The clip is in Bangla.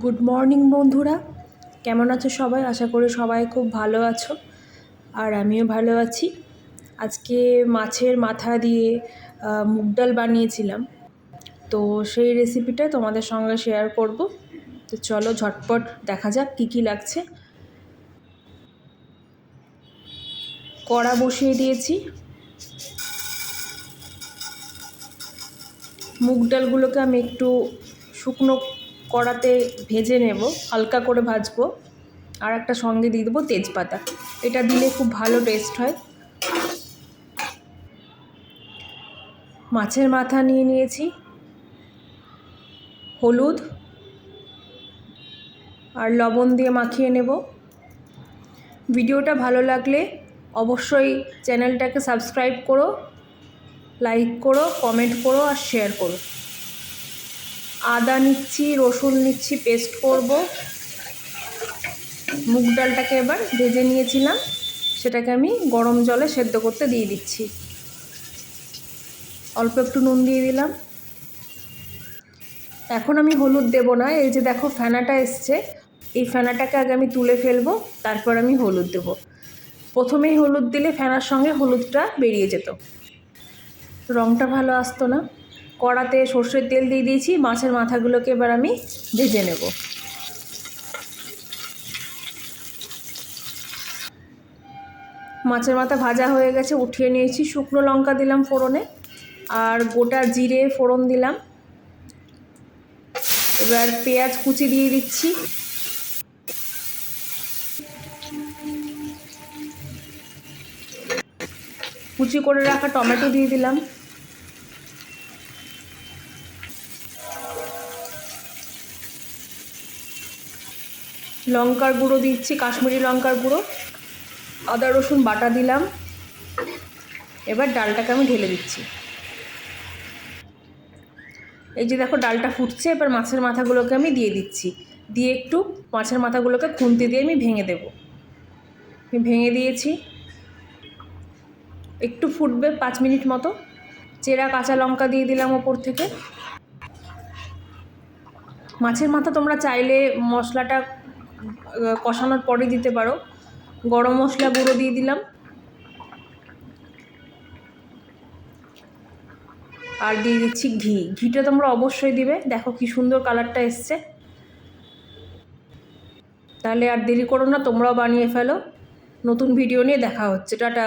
গুড মর্নিং বন্ধুরা, কেমন আছো সবাই? আশা করি সবাই খুব ভালো আছো, আর আমিও ভালো আছি। আজকে মাছের মাথা দিয়ে মুগ ডাল বানিয়েছিলাম, তো সেই রেসিপিটা তোমাদের সঙ্গে শেয়ার করব। তো চলো ঝটপট দেখা যাক কী কী লাগছে। কড়া বসিয়ে দিয়েছি, মুগ ডালগুলোকে আমি একটু শুকনো কড়াতে ভেজে নেব, হালকা করে ভাজবো। আর একটা সঙ্গে দিয়ে দেবো তেজপাতা, এটা দিলে খুব ভালো টেস্ট হয়। মাছের মাথা নিয়ে নিয়েছি, হলুদ আর লবণ দিয়ে মাখিয়ে নেব। ভিডিওটা ভালো লাগলে অবশ্যই চ্যানেলটাকে সাবস্ক্রাইব করো, লাইক করো, কমেন্ট করো আর শেয়ার করো। আদা নিচ্ছি, রসুন নিচ্ছি, পেস্ট করব। মুগ ডালটাকে এবার ভেজে নিয়েছিলাম, সেটাকে আমি গরম জলে সেদ্ধ করতে দিয়ে দিচ্ছি। অল্প একটু নুন দিয়ে দিলাম। এখন আমি হলুদ দেব না, এই যে দেখো ফেনাটা এসছে, এই ফেনাটাকে আগে আমি তুলে ফেলবো, তারপর আমি হলুদ দেব। প্রথমেই হলুদ দিলে ফেনার সঙ্গে হলুদটা বেরিয়ে যেত, রঙটা ভালো আসতো না। কড়াতে সর্ষের তেল দিয়ে দিয়েছি, মাছের মাথাগুলোকে এবার আমি ভেজে নেব। মাছের মাথা ভাজা হয়ে গেছে, উঠিয়ে নিয়েছি। শুকনো লঙ্কা দিলাম ফোড়নে, আর গোটা জিরে ফোড়ন দিলাম। এবার পেঁয়াজ কুচি দিয়ে দিচ্ছি, কুচি করে রাখা টমেটো দিয়ে দিলাম, লঙ্কার গুঁড়ো দিচ্ছি, কাশ্মীরি লঙ্কার গুঁড়ো, আদা রসুন বাটা দিলাম। এবার ডালটাকে আমি ঢেলে দিচ্ছি। এই যে দেখো ডালটা ফুটছে, এবার মাছের মাথাগুলোকে আমি দিয়ে দিচ্ছি, দিয়ে একটু মাছের মাথাগুলোকে খুন্তি দিয়ে আমি ভেঙে দেব। আমি ভেঙে দিয়েছি, একটু ফুটবে 5 মিনিট মতো। চেরা কাঁচা লঙ্কা দিয়ে দিলাম ওপর থেকে। মাছের মাথা তোমরা চাইলে মশলাটা কষানোর পরে দিতে পারো। গরম মশলা গুঁড়ো দিয়ে দিলাম, আর দিয়ে দিচ্ছি ঘি। ঘিটা তোমরা অবশ্যই দিবে, দেখো কি সুন্দর কালারটা এসছে। তাহলে আর দেরি করো না, তোমরাও বানিয়ে ফেলো। নতুন ভিডিও নিয়ে দেখা হচ্ছে, টাটা।